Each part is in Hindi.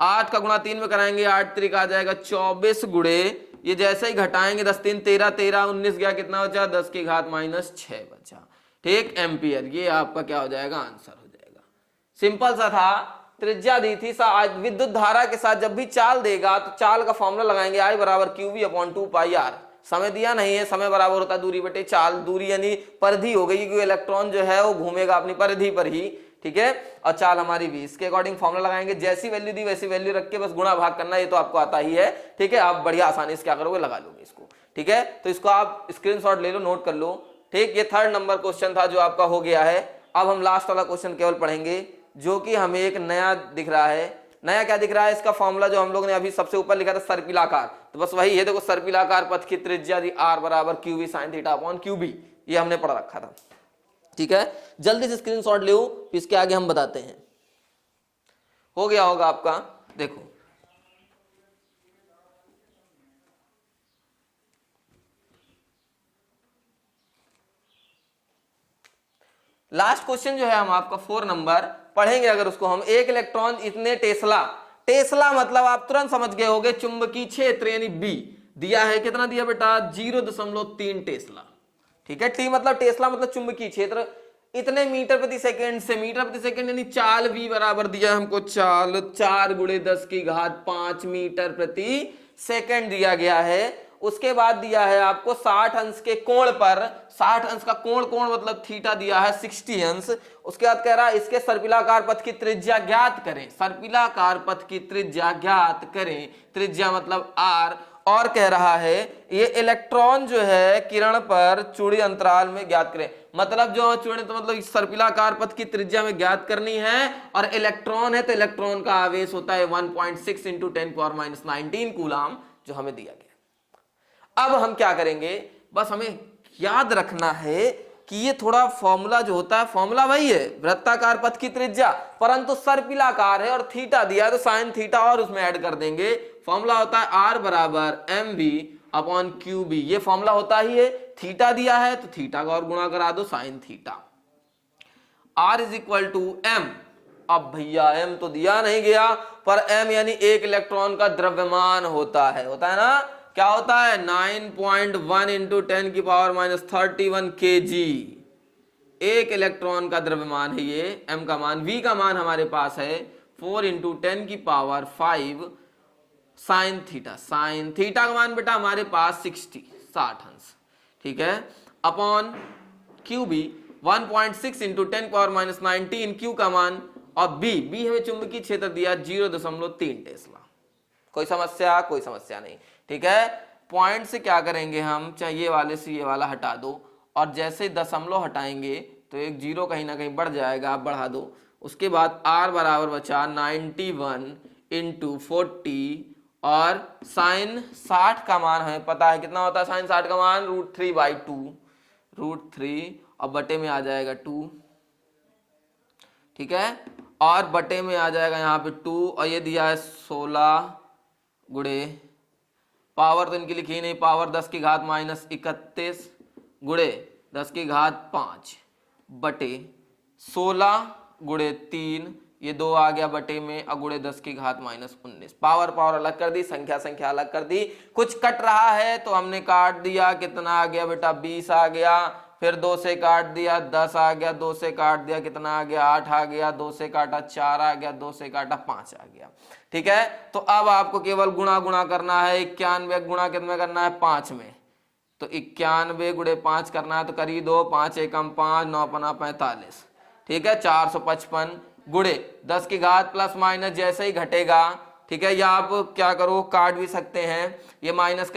8 का गुणा 3 में कराएंगे 8 3 का आ जाएगा 24 गुणे, ये जैसे ही घटाएंगे 10 3 13 13 19 गया, कितना बचा 10 की घात माइनस 6 बचा। ठीक, एम्पियर। ये आपका क्या हो जाएगा, आंसर हो जाएगा। सिंपल सा था, त्रिज्या दी थी। विद्युत धारा के साथ जब भी चाल देगा तो चाल का फॉर्मूला लगाएंगे I बराबर QV अपॉन 2 पाई R। समय दिया नहीं है, समय बराबर होता है दूरी बटे चाल। दूरी यानी परिधि हो गई, क्योंकि इलेक्ट्रॉन जो है वो घूमेगा अपनी परिधि पर ही। ठीक है, और चाल हमारी भी। इसके अकॉर्डिंग फॉर्मूला लगाएंगे, जैसी वैल्यू दी वैसी वैल्यू रख के बस गुणा भाग करना, ये तो आपको आता ही है। ठीक है, आप बढ़िया आसानी से क्या करोगे, लगा लोगे इसको। ठीक है, तो इसको आप स्क्रीनशॉट ले लो, नोट कर लो। ठीक, ये 3rd नंबर क्वेश्चन था जो आपका हो गया है। अब हम लास्ट वाला क्वेश्चन केवल पढ़ेंगे, जो कि हमें एक नया दिख रहा है। नया क्या दिख रहा है, इसका फॉर्मूला जो हम लोग ने अभी सबसे ऊपर लिखा था सर्पिलाकार, तो बस वही है। देखो, सर्पिलाकार पथ की त्रिज्या दी R बराबर QV sin theta upon QB, ये हमने पढ़ रखा था। ठीक है, जल्दी से स्क्रीनशॉट लो, इसके आगे हम बताते हैं। हो गया होगा आपका, देखो लास्ट क्वेश्चन जो है हम आपका 4 नंबर पढ़ेंगे। अगर उसको हम, एक इलेक्ट्रॉन इतने टेस्ला, टेस्ला मतलब आप तुरंत समझ गए होगे चुंबकीय क्षेत्र यानी बी दिया है। कितना दिया बेटा, 0.3 टेस्ला। ठीक है, टी मतलब टेस्ला मतलब चुंबकीय क्षेत्र, इतने मीटर प्रति सेकंड से, मीटर प्रति सेकंड यानी चाल V बराबर दिया हमको, चाल 4 गुणे 10 की घात 5 मीटर प्रति सेकंड दिया गया है। उसके बाद दिया है आपको 60 अंश के कोण पर, 60 अंश का कोण, कोण मतलब थीटा दिया है 60 अंश। उसके बाद कह रहा है इसके सर्पिलाकार पथ की त्रिज्या ज्ञात करें, सर्पिलाकार पथ की त्रिज्या ज्ञात करें, त्रिज्या मतलब R। और कह रहा है ये इलेक्ट्रॉन जो है किरण पर चूड़ी अंतराल में ज्ञात करें, मतलब जो चूड़ी तो मतलब सर्पिलाकार पथ की त्रिज्या में ज्ञात करनी है। और इलेक्ट्रॉन है तो इलेक्ट्रॉन का आवेश होता है 1.6 × 10⁻19 कूलाम, जो हमें दिया गया। अब हम क्या करेंगे, बस हमें याद रखना है कि ये थोड़ा फॉर्मूला जो होता है, फॉर्मूला वही है वृत्ताकार पथ की त्रिज्या, परंतु सर्पिलाकार है और थीटा दिया है तो साइन थीटा और उसमें ऐड कर देंगे। फॉर्मूला होता है R बराबर mv अपॉन QB, ये फॉर्मूला होता ही है। थीटा दिया है तो थीटा का और गुणा करा दो sine theta. R is equal to m। अब भैया m तो दिया नहीं गया, पर m यानी एक इलेक्ट्रॉन का द्रव्यमान होता है ना, क्या होता है 9.1 × 10⁻31 kg, एक इलेक्ट्रॉन का द्रव्यमान है ये। m का मान, v का मान हमारे पास है 4 × 10⁵ साइन थीटा। साइन थीटा का मान बेटा हमारे पास 60 अंश। ठीक है, अपॉन QB 1.6 × 10⁻19 Q का मान, और B हमें चुंबकीय क्षेत्र दिया 0.3 टेस्ला। कोई समस्या, कोई समस्या नहीं। ठीक है, पॉइंट से क्या करेंगे हम, चाहे ये वाले से ये वाला हटा दो, और जैसे दशमलव हटाएंगे तो एक जीरो कहीं ना कहीं बढ़ जाएगा, आप बढ़ा दो। उसके बाद R बराबर बचा 91 × 40, और साइन 60 का मान हमें पता है कितना होता है, साइन 60 का मान √3/2, √3 और बटे में आ जाएगा 2। ठीक है, और बटे में आ जाएगा यहाँ पे 2, और ये दिया है 16 गुणे, पावर तो इनकी लिखी नहीं, पावर 10 की घात -31 गुणे 10 की घात 5 बटे 16 गुणे 3, ये 2 आ गया बटे में, और गुणे 10 की घात -19। पावर अलग कर दी, संख्या अलग कर दी। कुछ कट रहा है तो हमने काट दिया, कितना आ गया बेटा 20 आ गया, फिर 2 से काट दिया 10 आ गया, 2 से काट दिया कितना आ गया 8 आ गया, 2 से काटा 4 आ गया, 2 से काटा 5 आ गया। ठीक है, तो अब आपको केवल गुणा करना है। 91 गुणा कितने करना है, 5 में, तो 91 गुणे 5 करना है, तो करी दो, 5 एकम 5, 9 पना 45। ठीक है, 455 गुणे 10 की घात प्लस माइनस जैसे ही घटेगा। ठीक है, या आप क्या करो, काट भी सकते हैं, ये माइनस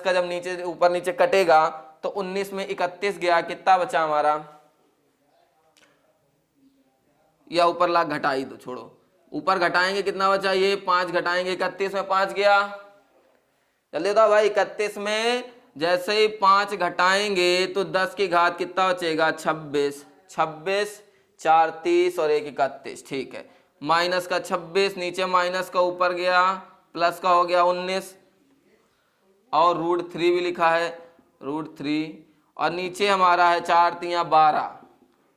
का जब नीचे ऊपर नीचे कटेगा तो 19 में 31 गया, कितना बचा हमारा, या ऊपर ला घटा ही दो, छोड़ो, ऊपर घटाएंगे कितना बचा, ये 5 घटाएंगे, 31 में 5 गया, जल्दी बताओ भाई। 31 में जैसे ही 5 घटाएंगे तो 10 की घात कितना बचेगा, 26, 4 30 और 1 31। ठीक है, माइनस का 26, नीचे माइनस का ऊपर गया, प्लस का हो गया 19, और √3 भी लिखा है, √3, और नीचे हमारा है 4 × 3 = 12,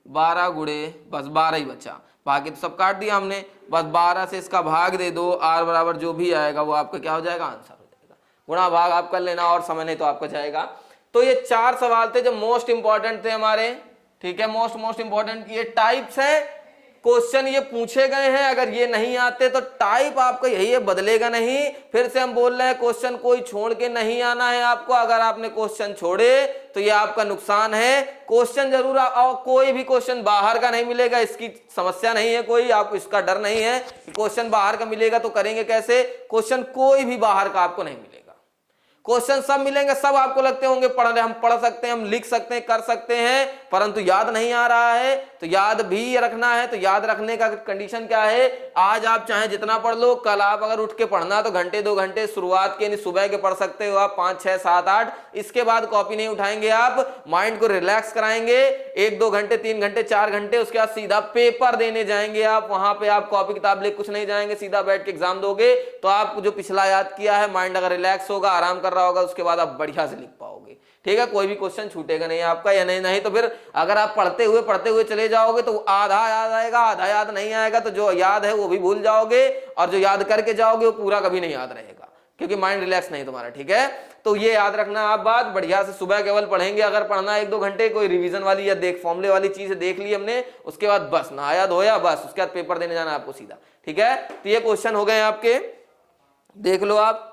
12 गुणे बस 12 ही बचा, बाकी तो सब काट दिया हमने, बस 12 से इसका भाग दे दो, r बराबर जो भी आएगा वो आपका क्या हो जाएगा, आंसर हो जाएगा। गुणा भाग आप कर लेना और समय नहीं तो आपका जाएगा। तो ये 4 सवाल थे जो मोस्ट इंपॉर्टेंट थे हमारे, ठीक है, मोस्ट इंपॉर्टेंट। ये टाइप्स है क्वेश्चन, ये पूछे गए हैं, अगर ये नहीं आते तो टाइप आपका यही है, बदलेगा नहीं। फिर से हम बोल रहे हैं क्वेश्चन कोई छोड़ के नहीं आना है आपको, अगर आपने क्वेश्चन छोड़े तो ये आपका नुकसान है। क्वेश्चन जरूर और कोई भी क्वेश्चन बाहर का नहीं मिलेगा, इसकी समस्या नहीं है कोई, आपको इसका डर नहीं है कि क्वेश्चन बाहर का मिलेगा तो करेंगे कैसे, क्वेश्चन कोई भी बाहर का आपको नहीं मिलेगा। क्वेश्चन सब मिलेंगे, सब आपको लगते होंगे पढ़ हम पढ़ सकते हैं, हम लिख सकते हैं, कर सकते हैं, परंतु याद नहीं आ रहा है तो याद भी रखना है। तो याद रखने का कंडीशन क्या है, आज आप चाहे जितना पढ़ लो, कल आप अगर उठ के पढ़ना तो घंटे 2 घंटे शुरुआत के, सुबह के पढ़ सकते हो आप 5 6 7 8, इसके बाद कॉपी नहीं उठाएंगे आप, माइंड को रिलैक्स कराएंगे 1 2 घंटे 3 घंटे 4 घंटे, उसके बाद सीधा पेपर देने जाएंगे आप। वहां पे आप कॉपी किताब ले कुछ नहीं जाएंगे, सीधा बैठ के एग्जाम दोगे। तो आप जो पिछला याद किया है, माइंड अगर रिलैक्स होगा, आराम कर रहा होगा, उसके बाद आप बढ़िया से लिख पाओगे, ठीक है। कोई भी क्वेश्चन छूटेगा नहीं आपका, या नहीं तो फिर अगर आप पढ़ते हुए चले जाओगे तो आधा याद आएगा, आधा याद नहीं आएगा, तो जो याद है वो भी भूल जाओगे, और जो याद करके जाओगे वो पूरा कभी नहीं याद रहेगा, क्योंकि माइंड रिलैक्स नहीं तुम्हारा, ठीक है। तो ये याद रखना आप बात, बढ़िया से सुबह केवल पढ़ेंगे, अगर पढ़ना 1 2 घंटे, कोई रिवीजन वाली या फॉर्मूले वाली चीज देख ली हमने, उसके बाद बस नहाया धोया, बस उसके बाद पेपर देने जाना आपको सीधा, ठीक है। तो ये क्वेश्चन हो गए आपके, देख लो आप।